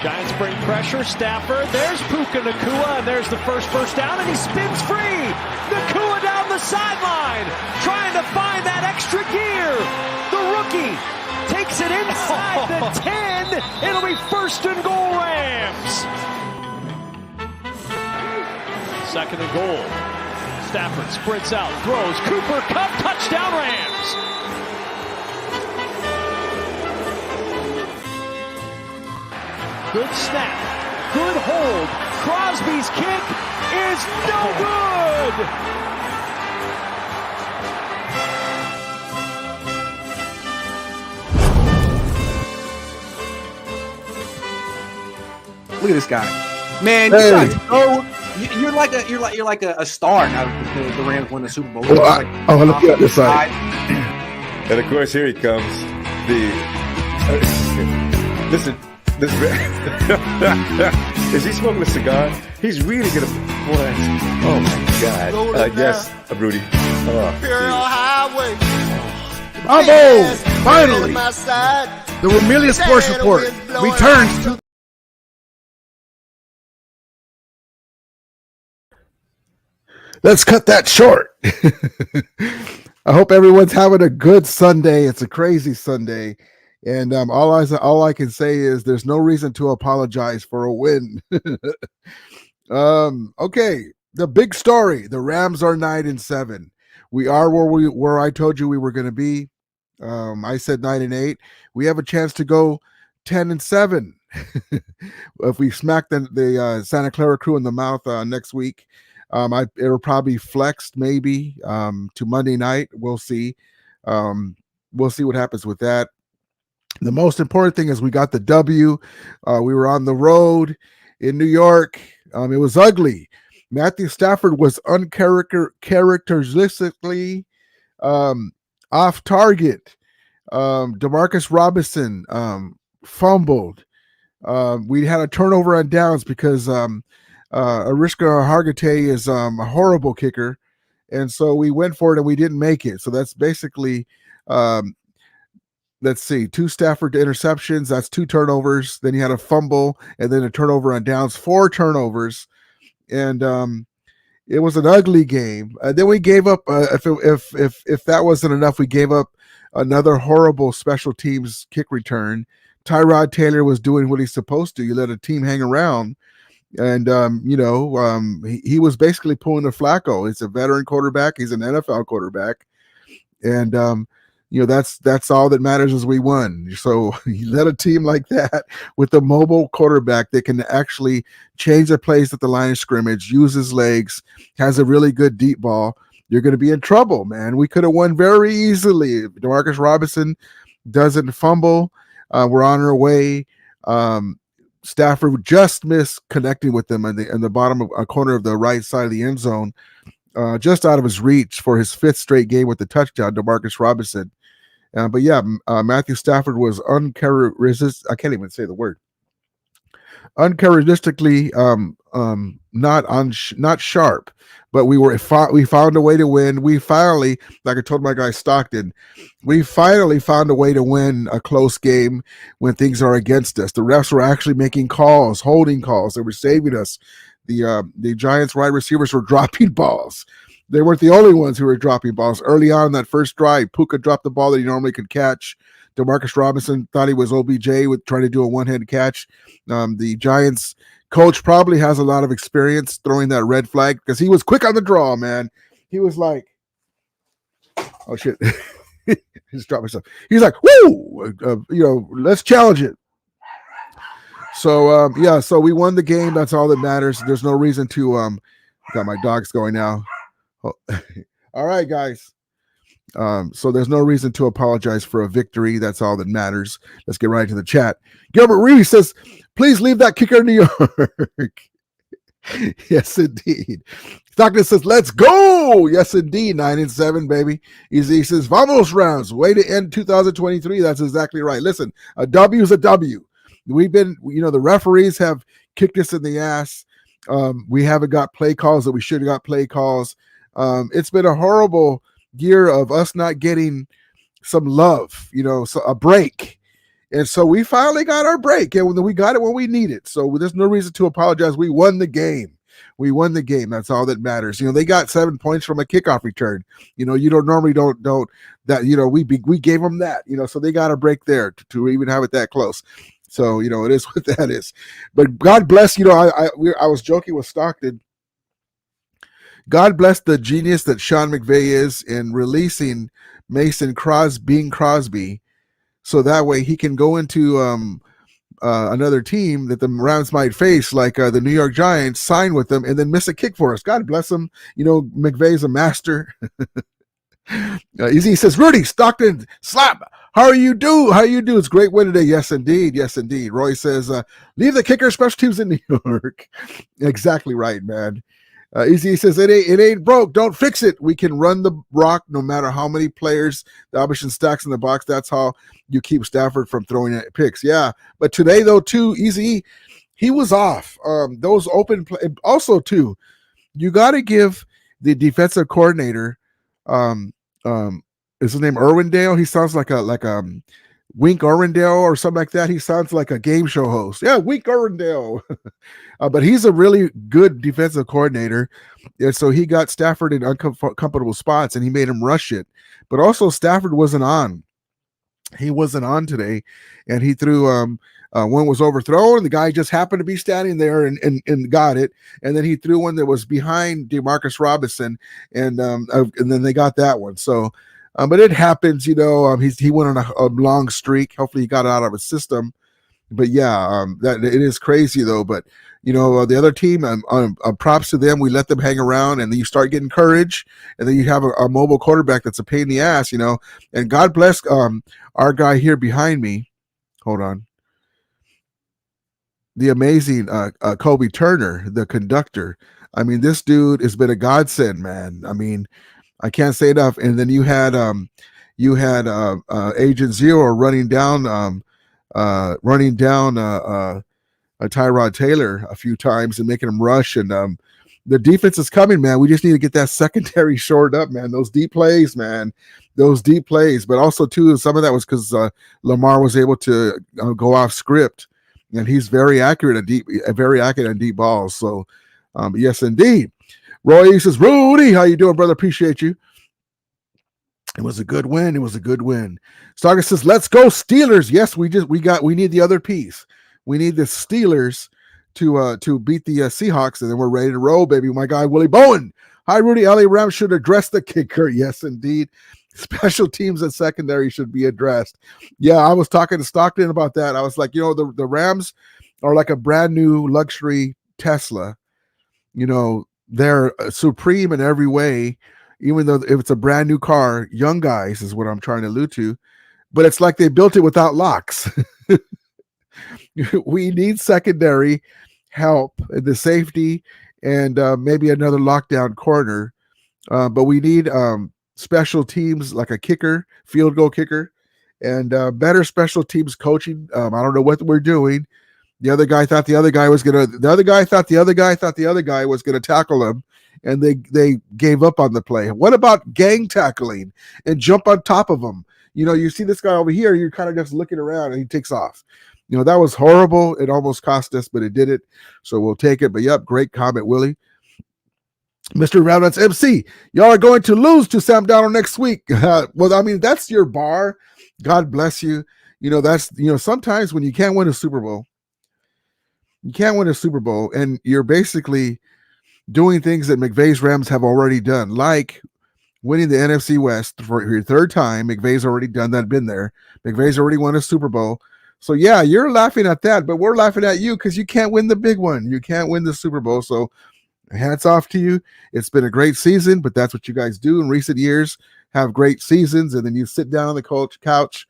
Giants bring pressure. Stafford. There's Puka Nacua, and there's the first down, and he spins free. Nacua down the sideline, trying to find that extra gear. The rookie takes it inside the 10. It'll be 1st and goal, Rams. 2nd and goal. Stafford sprints out, throws. Cooper Kupp, touchdown, Rams. Good snap, good hold. Crosby's kick is no good. Look at this guy, man. You're like a star now. The Rams won the Super Bowl. Look at this side. And of course, here he comes. Listen. Is he smoking a cigar? He's really gonna. Oh my God! Yes, Rudy. Bravo! Finally, the Ramelia Sports Report returns to. Let's cut that short. I hope everyone's having a good Sunday. It's a crazy Sunday. And all I can say is there's no reason to apologize for a win. Okay, the big story: the Rams are 9-7. We are where I told you we were going to be. I said 9-8. We have a chance to go 10-7 if we smack the Santa Clara Crew in the mouth next week. It'll probably flexed maybe to Monday night. We'll see. We'll see what happens with that. The most important thing is we got the W. We were on the road in New York. It was ugly. Matthew Stafford was uncharacteristically off target. Demarcus Robinson fumbled. We had a turnover on downs because Arishka Hargitay is a horrible kicker. And so we went for it and we didn't make it. So that's basically let's see, 2 Stafford interceptions. That's 2 turnovers. Then he had a fumble and then a turnover on downs, 4 turnovers. And it was an ugly game. Then we gave up, if that wasn't enough, we gave up another horrible special teams kick return. Tyrod Taylor was doing what he's supposed to. You let a team hang around. And, he was basically pulling a Flacco. It's a veteran quarterback. He's an NFL quarterback. And, that's all that matters is we won. So you let a team like that with a mobile quarterback that can actually change the plays at the line of scrimmage, use his legs, has a really good deep ball, you're going to be in trouble, man. We could have won very easily. If Demarcus Robinson doesn't fumble, we're on our way. Stafford just missed connecting with them in the bottom of a corner of the right side of the end zone, just out of his reach for his 5th straight game with the touchdown, Demarcus Robinson. But yeah, Matthew Stafford was uncharacteristic. I can't even say the word. Uncharacteristically, not sharp. But we found a way to win. We finally, like I told my guy Stockton, we finally found a way to win a close game when things are against us. The refs were actually making calls, holding calls. They were saving us. The Giants wide receivers were dropping balls. They weren't the only ones who were dropping balls. Early on in that first drive, Puka dropped the ball that he normally could catch. Demarcus Robinson thought he was OBJ with trying to do a one-handed catch. The Giants coach probably has a lot of experience throwing that red flag because he was quick on the draw, man. He was like, oh, shit. Just dropped myself. He's like, woo, let's challenge it. So, so we won the game. That's all that matters. There's no reason to got my dogs going now. All right, guys. So there's no reason to apologize for a victory. That's all that matters. Let's get right to the chat. Gilbert Reed says, please leave that kicker in New York. Yes, indeed. Stockton says, let's go. Yes, indeed. 9-7, baby. He says, vamos Rams. Way to end 2023. That's exactly right. Listen, a W is a W. We've been, the referees have kicked us in the ass. We haven't got play calls that we should have got play calls. It's been a horrible year of us not getting some love, so a break. And so we finally got our break, and we got it when we need it. So there's no reason to apologize. We won the game. We won the game. That's all that matters. They got 7 points from a kickoff return. You don't normally don't that. We gave them that. So they got a break there to even have it that close. So it is what that is. But God bless. I was joking with Stockton. God bless the genius that Sean McVay is in releasing Mason Crosby, so that way he can go into another team that the Rams might face, like the New York Giants, sign with them, and then miss a kick for us. God bless him. McVay's a master. He says, Rudy, Stockton, slap. How you do? It's a great win today. Yes, indeed. Roy says, leave the kicker, special teams in New York. Exactly right, man. Easy says, it ain't broke. Don't fix it. We can run the rock no matter how many players the opposition stacks in the box. That's how you keep Stafford from throwing picks. Yeah. But today, though, too, Easy, he was off. Those open play. Also, too, you got to give the defensive coordinator, is his name Irwindale? He sounds like a Wink Irwindale or something like that. He sounds like a game show host. Yeah, Wink Irwindale. But he's a really good defensive coordinator. And so he got Stafford in uncomfortable spots and he made him rush it. But also Stafford wasn't on. He wasn't on today. And he threw one was overthrown. The guy just happened to be standing there and got it. And then he threw one that was behind DeMarcus Robinson. And then they got that one. So but it happens, he went on a long streak. Hopefully he got it out of his system. But yeah, that it is crazy though. But the other team, props to them. We let them hang around, and then you start getting courage, and then you have a mobile quarterback that's a pain in the ass, And God bless our guy here behind me. Hold on. The amazing Kobe Turner, the conductor. I mean, this dude has been a godsend, man. I mean, I can't say enough. And then you had Agent Zero running down Tyrod Taylor a few times and making him rush. And the defense is coming, man. We just need to get that secondary shored up, man. Those deep plays, man. Those deep plays. But also, too, some of that was because Lamar was able to go off script, and he's very accurate on deep balls. So, yes, indeed. Roy says, Rudy, how you doing, brother? Appreciate you. It was a good win. Starker says, let's go Steelers. Yes, we need the other piece. We need the Steelers to beat the Seahawks, and then we're ready to roll, baby. My guy, Willie Bowen. Hi, Rudy. LA Rams should address the kicker. Yes, indeed. Special teams and secondary should be addressed. Yeah, I was talking to Stockton about that. I was like, the Rams are like a brand new luxury Tesla. They're supreme in every way, even though if it's a brand new car, young guys is what I'm trying to allude to, but it's like they built it without locks. We need secondary help in the safety and maybe another lockdown corner. But we need special teams like a kicker, field goal kicker, and better special teams coaching. I don't know what we're doing. The other guy thought the other guy was gonna tackle him, and they gave up on the play. What about gang tackling and jump on top of him? You see this guy over here, you're kind of just looking around and he takes off. That was horrible. It almost cost us, but it did it. So we'll take it. But yep, great comment, Willie. Mr. Roundnuts MC, y'all are going to lose to Sam Darnold next week. Well, I mean, that's your bar. God bless you. That's sometimes when you can't win a Super Bowl. You can't win a Super Bowl, and you're basically doing things that McVay's Rams have already done, like winning the NFC West for your third time. McVay's already done that, been there. McVay's already won a Super Bowl. So, yeah, you're laughing at that, but we're laughing at you because you can't win the big one. You can't win the Super Bowl. So, hats off to you. It's been a great season, but that's what you guys do in recent years, have great seasons, and then you sit down on the couch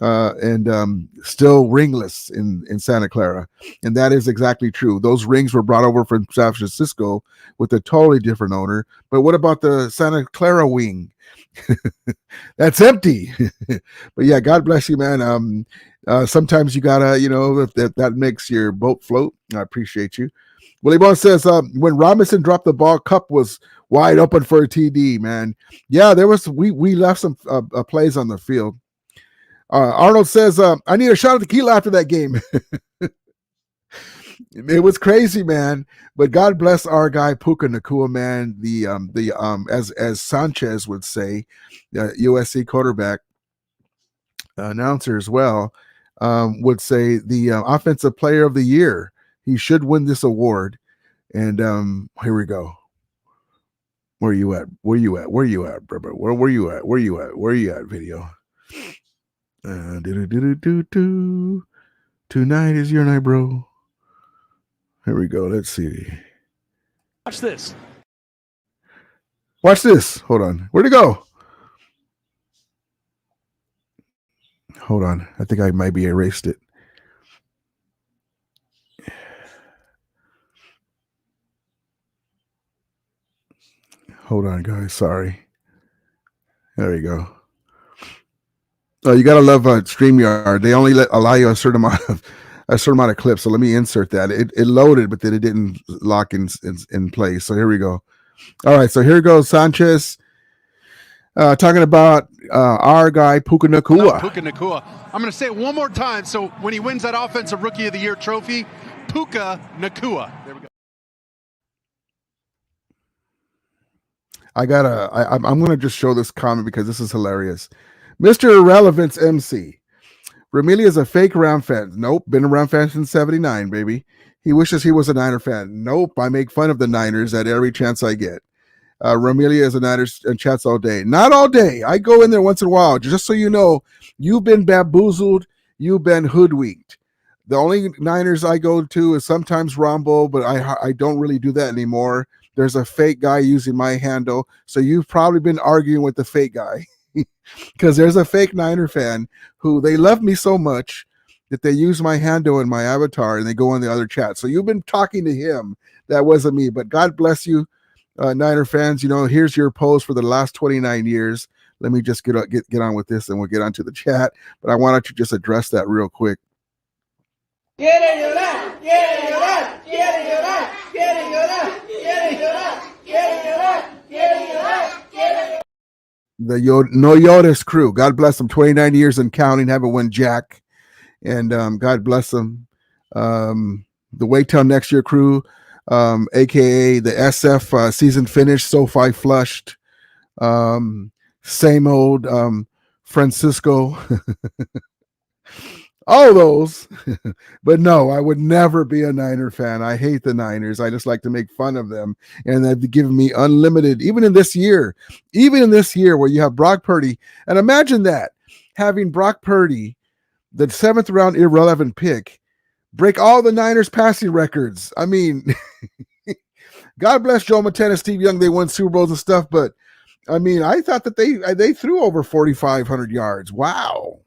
and still ringless in Santa Clara. And that is exactly true. Those rings were brought over from San Francisco with a totally different owner. But what about the Santa Clara wing? That's empty. But yeah, God bless you, man. Sometimes you gotta, that makes your boat float. I appreciate you. Willie Bone says, when Robinson dropped the ball, Kupp was wide open for a TD, man. Yeah, there was, we left some plays on the field. Arnold says, I need a shot of tequila after that game. It was crazy, man. But God bless our guy Puka Nacua, man. As Sanchez would say, USC quarterback, announcer as well, would say the offensive player of the year. He should win this award. And here we go. Where you at? Where you at? Where you at, brother? Where you at? Where you at? Where you at? Video. Tonight is your night, bro. Here we go. Let's see. Watch this. Watch this. Hold on. Where'd it go? Hold on. I think I maybe erased it. Hold on, guys. Sorry. There you go. Oh, you gotta love StreamYard. They only allow you a certain amount of clips. So let me insert that. It loaded, but then it didn't lock in place. So here we go. All right. So here goes Sanchez talking about our guy Puka Nacua. Puka Nacua. I'm going to say it one more time. So when he wins that Offensive Rookie of the Year trophy, Puka Nacua. There we go. I'm going to just show this comment because this is hilarious. Mr. Irrelevance MC. Ramili is a fake Ram fan. Nope. Been a Ram fan since 79, baby. He wishes he was a Niner fan. Nope. I make fun of the Niners at every chance I get. Ramili is a Niners and chats all day. Not all day. I go in there once in a while. Just so you know, you've been bamboozled. You've been hoodwinked. The only Niners I go to is sometimes Rumble, but I don't really do that anymore. There's a fake guy using my handle. So you've probably been arguing with the fake guy. Because there's a fake Niner fan who they love me so much that they use my handle and my avatar and they go on the other chat. So you've been talking to him. That wasn't me. But God bless you, Niner fans. You know, here's your post for the last 29 years. Let me just get on with this and we'll get onto the chat. But I wanted to just address that real quick. The No Yodas crew. God bless them. 29 years and counting. Haven't won jack. And God bless them. The Wait Till Next Year crew, a.k.a. the SF season finished, SoFi flushed. Same old Francisco. All those. But no, I would never be a Niner fan. I hate the Niners. I just like to make fun of them. And they've given me unlimited, even in this year where you have Brock Purdy. And imagine that, having Brock Purdy, the 7th round irrelevant pick, break all the Niners passing records. I mean, God bless Joe Montana, Steve Young. They won Super Bowls and stuff. But I mean, I thought that they threw over 4,500 yards. Wow.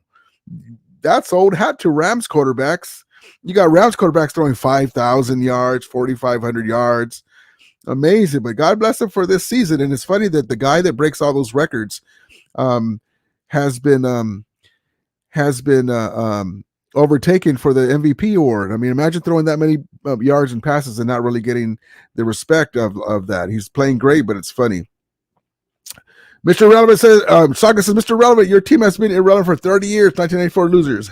That's old hat to Rams quarterbacks. You got Rams quarterbacks throwing 5,000 yards, 4,500 yards. Amazing. But God bless them for this season. And it's funny that the guy that breaks all those records has been overtaken for the MVP award. I mean, imagine throwing that many yards and passes and not really getting the respect of that. He's playing great, but it's funny. Mr. Relevant says, Saga says, Mr. Relevant, your team has been irrelevant for 30 years, 1984 losers.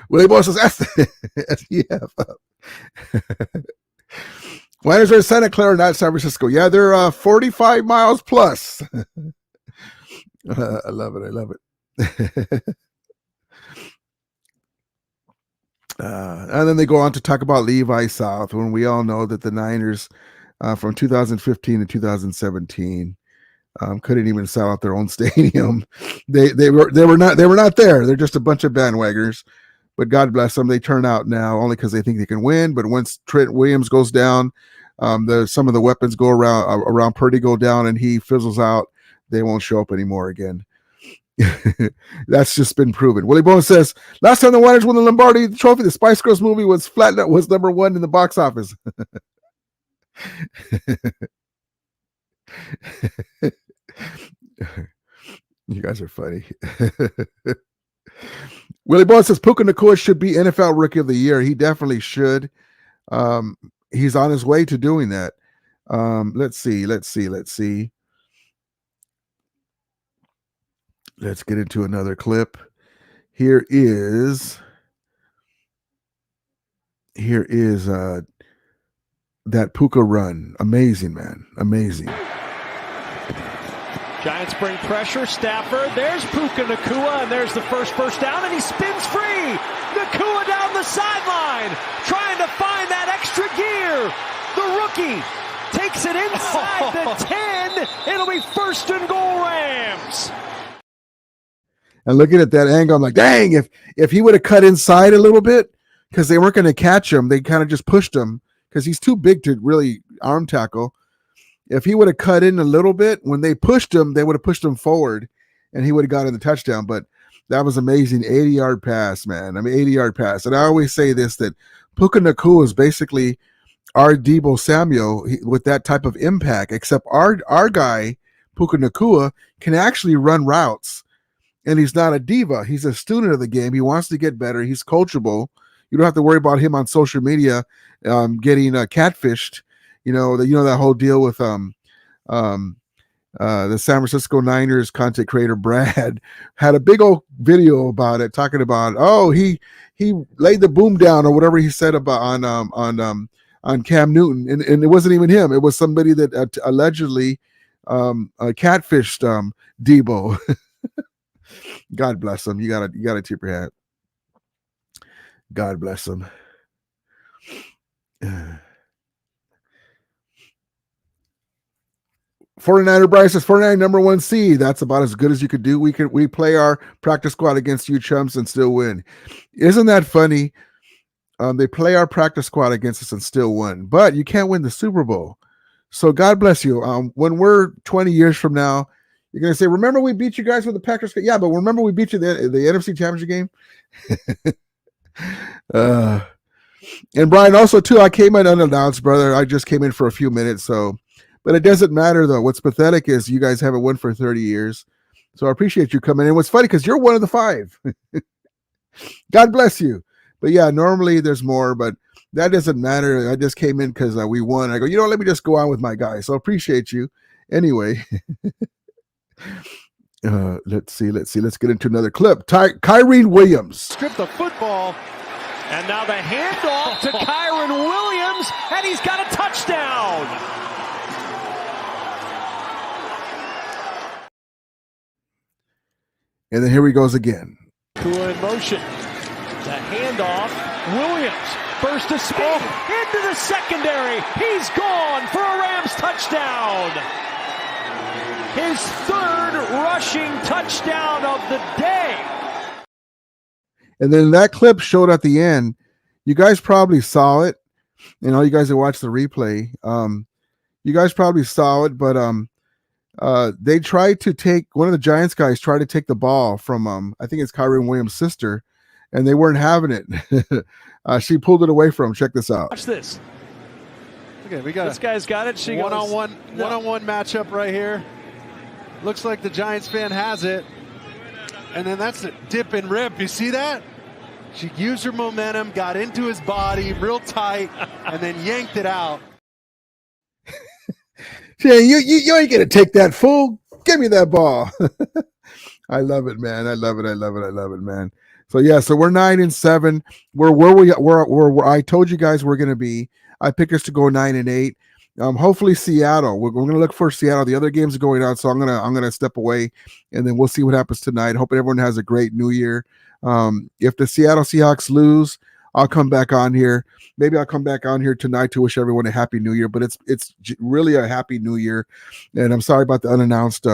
Willie Boy says, STF. Niners are in Santa Clara, not San Francisco. Yeah, they're 45 miles plus. I love it. I love it. And then they go on to talk about Levi South, when we all know that the Niners from 2015 to 2017 couldn't even sell out their own stadium. They were not there. They're just a bunch of bandwagoners. But God bless them. They turn out now only because they think they can win. But once Trent Williams goes down, some of the weapons go around Purdy go down, and he fizzles out. They won't show up anymore again. That's just been proven. Willie Bones says, last time the Niners won the Lombardi Trophy, the Spice Girls movie was number 1 in the box office. You guys are funny. Willie Bones says Puka Nacua should be NFL Rookie of the Year. He definitely should. He's on his way to doing that. Let's see. Let's get into another clip. Here is that Puka run. Amazing, man. Amazing. Giants bring pressure. Stafford. There's Puka Nacua, and there's the first down, and he spins free. Nacua down the sideline, trying to find that extra gear. The rookie takes it inside the 10. It'll be 1st and goal, Rams. And looking at that angle, I'm like, dang, if he would have cut inside a little bit, because they weren't going to catch him, they kind of just pushed him because he's too big to really arm tackle. If he would have cut in a little bit, when they pushed him, they would have pushed him forward, and he would have gotten the touchdown. But that was amazing. 80-yard pass, man. I mean, 80-yard pass. And I always say this, that Puka Nacua is basically our Deebo Samuel with that type of impact, except our guy, Puka Nacua, can actually run routes. And he's not a diva. He's a student of the game. He wants to get better. He's coachable. You don't have to worry about him on social media getting catfished. You know that whole deal with the San Francisco Niners content creator Brad had a big old video about it, talking about he laid the boom down or whatever he said about on Cam Newton, and it wasn't even him. It was somebody that allegedly catfished Deebo. God bless him. You gotta tip your hat. God bless him. 49er Bryce says 49 number 1 seed. That's about as good as you could do. We play our practice squad against you chumps and still win. Isn't that funny? They play our practice squad against us and still win, but you can't win the Super Bowl. So God bless you. When we're 20 years from now, you're going to say, remember we beat you guys with the Packers? Yeah, but remember we beat you the NFC Championship game? And Brian, also, too, I came in unannounced, brother. I just came in for a few minutes. But it doesn't matter, though. What's pathetic is you guys haven't won for 30 years. So I appreciate you coming in. What's funny, because you're one of the 5. God bless you. But, yeah, normally there's more, but that doesn't matter. I just came in because we won. I go, let me just go on with my guy. So I appreciate you. Anyway. Let's see. Let's get into another clip. Kyren Williams. Strip the football. And now the handoff to Kyren Williams. And he's got a touchdown. And then here he goes again. Kua in motion. The handoff. Williams. Burst of speed. Into the secondary. He's gone for a Rams touchdown. His 3rd rushing touchdown of the day. And then that clip showed at the end. You guys probably saw it. And all you guys that watched the replay, you guys probably saw it, but they tried to take, one of the Giants guys tried to take the ball from, I think it's Kyren Williams' sister, and they weren't having it. She pulled it away from him. Check this out. Watch this. Okay, we got this guy's got it. She one-on-one matchup right here. Looks like the Giants fan has it. And then that's a dip and rip. You see that? She used her momentum, got into his body real tight, and then yanked it out. Yeah, you ain't gonna take that, fool. Give me that ball. I love it, man. I love it, man. So yeah, so we're 9-7. We're where I told you guys we're gonna be. I picked us to go 9-8. Hopefully Seattle. We're going to look for Seattle. The other games are going on, so I'm gonna step away, and then we'll see what happens tonight. Hoping everyone has a great New Year. If the Seattle Seahawks lose, I'll come back on here. Maybe I'll come back on here tonight to wish everyone a happy New Year. But it's really a happy New Year, and I'm sorry about the unannounced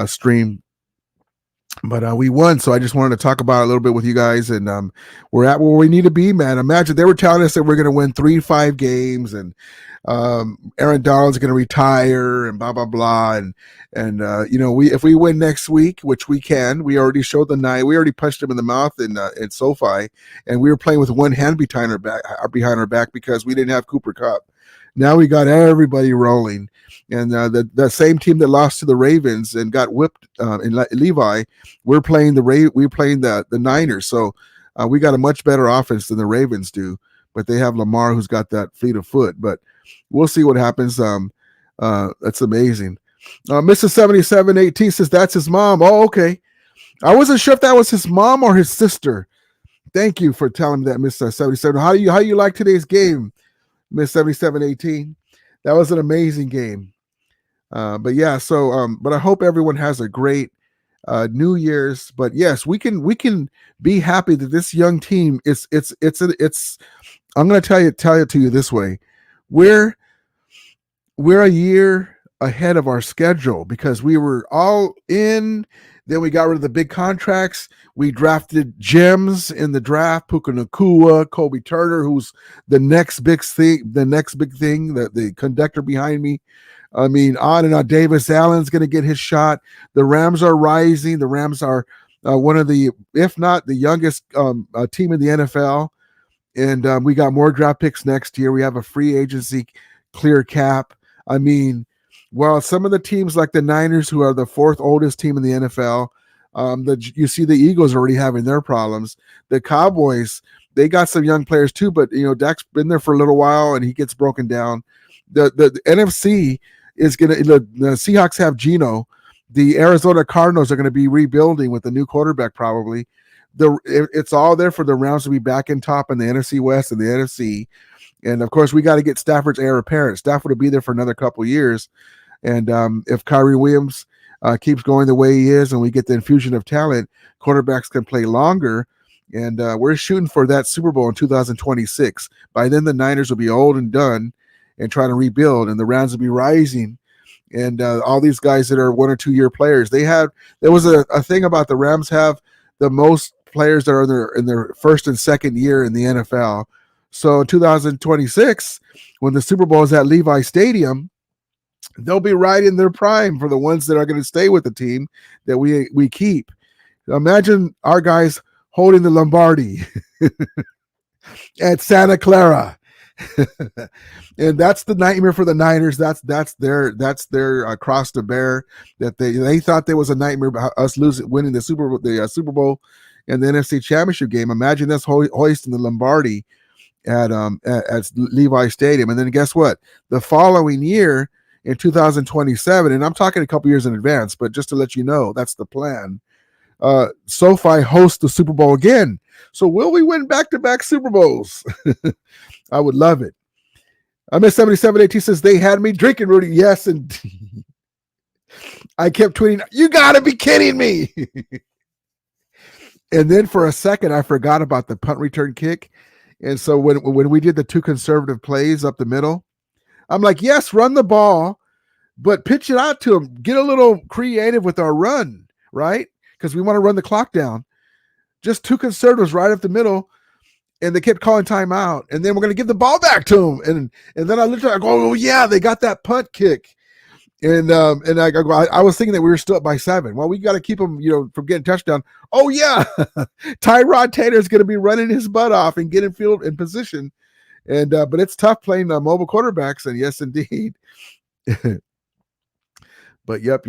stream. But we won, so I just wanted to talk about it a little bit with you guys, and we're at where we need to be, man. Imagine they were telling us that we're going to win 3-5 games, and Aaron Donald's going to retire, and blah blah blah, and if we win next week, which we can, we already showed the night, we already punched him in the mouth in SoFi, and we were playing with one hand behind our back because we didn't have Cooper Kupp. Now we got everybody rolling. And the same team that lost to the Ravens and got whipped in Levi, we're playing the Niners. So we got a much better offense than the Ravens do. But they have Lamar, who's got that fleet of foot. But we'll see what happens. That's amazing. Mrs. 7718 says that's his mom. Oh, okay. I wasn't sure if that was his mom or his sister. Thank you for telling me that, Miss 77. How you like today's game, Miss 7718? That was an amazing game. But yeah, so but I hope everyone has a great New Year's. But yes, we can be happy that this young team it's I'm going to tell it to you this way. We're a year ahead of our schedule because we were all in. Then we got rid of the big contracts. We drafted gems in the draft: Puka Nacua, Kobe Turner, who's the next big thing. The conductor behind me. I mean, on and on. Davis Allen's going to get his shot. The Rams are rising. The Rams are one of the, if not the youngest team in the NFL. And we got more draft picks next year. We have a free agency clear cap. I mean, well, some of the teams like the Niners, who are the fourth oldest team in the NFL, you see the Eagles already having their problems. The Cowboys, they got some young players too, but Dak's been there for a little while and he gets broken down. The NFC is going to, the Seahawks have Geno. The Arizona Cardinals are going to be rebuilding with a new quarterback probably. It's all there for the Rams to be back in top in the NFC West and the NFC. And of course, we got to get Stafford's heir apparent. Stafford will be there for another couple of years. And if Kyrie Williams keeps going the way he is and we get the infusion of talent, quarterbacks can play longer. And we're shooting for that Super Bowl in 2026. By then, the Niners will be old and done and trying to rebuild, and the Rams will be rising. And all these guys that are 1 or 2 year players, there was a thing about the Rams have the most players that are in their first and second year in the NFL. So in 2026, when the Super Bowl is at Levi Stadium, they'll be right in their prime for the ones that are going to stay with the team that we keep. Imagine our guys holding the Lombardi at Santa Clara. And that's the nightmare for the Niners. That's their cross to bear. That they thought there was a nightmare about us winning the Super Bowl and the NFC Championship game. Imagine us hoisting the Lombardi at Levi Stadium, and then guess what? The following year in 2027, and I'm talking a couple years in advance, but just to let you know, that's the plan. SoFi hosts the Super Bowl again. So will we win back-to-back Super Bowls? I would love it. Miss 7718 says they had me drinking, Rudy. Yes, and I kept tweeting, "You got to be kidding me!" And then for a second, I forgot about the punt return kick. And so when we did the two conservative plays up the middle, I'm like, yes, run the ball, but pitch it out to him. Get a little creative with our run, right? Because we want to run the clock down. Just two conservatives right up the middle, and they kept calling timeout. And then we're going to give the ball back to him. And then I go, oh, yeah, they got that punt kick. And I was thinking that we were still up by 7. Well, we got to keep them, from getting touchdown. Oh yeah, Tyrod Taylor is going to be running his butt off and getting field in position. And but it's tough playing mobile quarterbacks. And yes, indeed. But yep.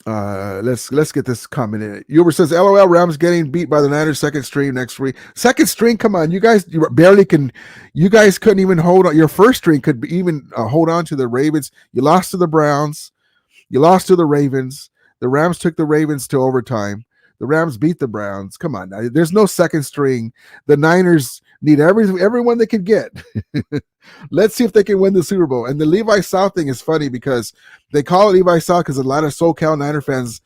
Let's get this comment in. Uber says, LOL, Rams getting beat by the Niners second string next week. Second string, come on. You guys couldn't even hold on. Your first string could even hold on to the Ravens. You lost to the Browns. You lost to the Ravens. The Rams took the Ravens to overtime. The Rams beat the Browns. Come on now. There's no second string. The Niners need everyone they can get. Let's see if they can win the Super Bowl. And the Levi South thing is funny because they call it Levi South because a lot of SoCal Niner fans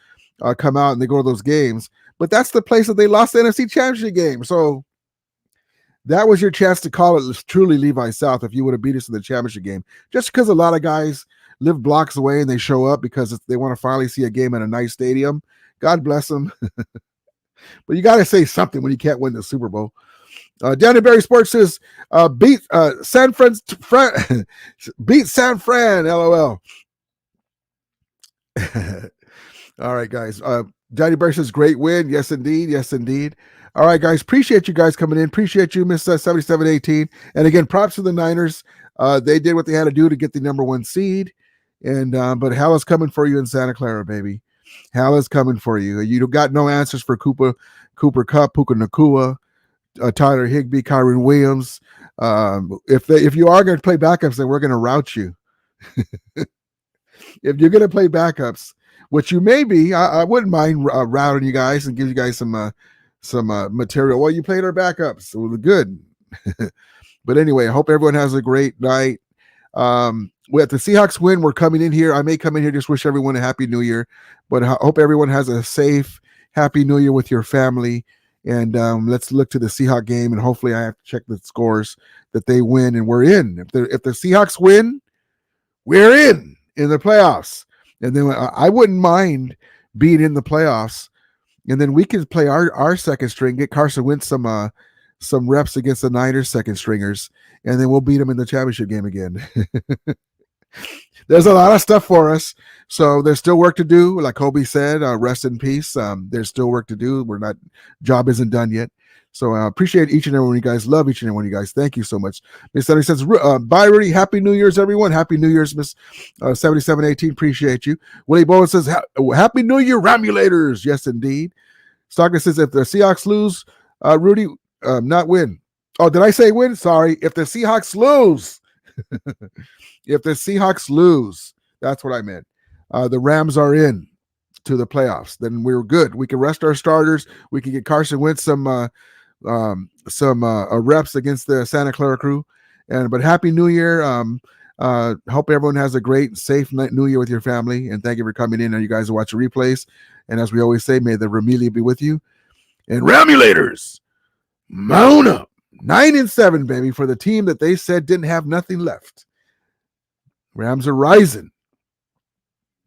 come out and they go to those games. But that's the place that they lost the NFC Championship game. So that was your chance to call it truly Levi South if you would have beat us in the championship game. Just because a lot of guys live blocks away and they show up because they want to finally see a game at a nice stadium. God bless them. But you got to say something when you can't win the Super Bowl. Danny Berry Sports says, beat San Fran, beat San Fran, LOL. All right, guys. Danny Berry says, great win. Yes, indeed. Yes, indeed. All right, guys. Appreciate you guys coming in. Appreciate you, Miss 7718. And again, props to the Niners. They did what they had to do to get the number 1 seed. And but hell is coming for you in Santa Clara, baby. Hell is coming for you. You got no answers for Cooper Kupp, Puka Nacua, Tyler Higbee, Kyron Williams. If you are going to play backups, then we're going to route you. If you're going to play backups, which you may be, I wouldn't mind routing you guys and give you guys some material. Well, you played our backups, so we're good. But anyway, I hope everyone has a great night. With the Seahawks win, we're coming in here. I may come in here, just wish everyone a happy new year, but I hope everyone has a safe, happy new year with your family. And let's look to the Seahawks game, and hopefully I have to check the scores that they win and we're in. If the Seahawks win, we're in the playoffs. And then I wouldn't mind being in the playoffs. And then we can play our second string, get Carson Wentz some reps against the Niners second stringers, and then we'll beat them in the championship game again. There's a lot of stuff for us. So there's still work to do. Like Kobe said, rest in peace. There's still work to do. Job isn't done yet. So I appreciate each and every one of you guys. Love each and every one of you guys. Thank you so much. Miss Sunny says, bye, Rudy. Happy New Year's, everyone. Happy New Year's, Miss 7718. Appreciate you. Willie Bowen says, Happy New Year, Ramulators. Yes, indeed. Stockton says, if the Seahawks lose, Rudy, not win. Oh, did I say win? Sorry. If the Seahawks lose, if the Seahawks lose, that's what I meant. The Rams are in to the playoffs. Then we're good. We can rest our starters. We can get Carson Wentz some reps against the Santa Clara crew. But Happy New Year. Hope everyone has a great, safe New Year with your family. And thank you for coming in. And you guys will watch the replays. And as we always say, may the Ramelia be with you. And Ramulators, mount up. 9-7, baby, for the team that they said didn't have nothing left. Rams are rising.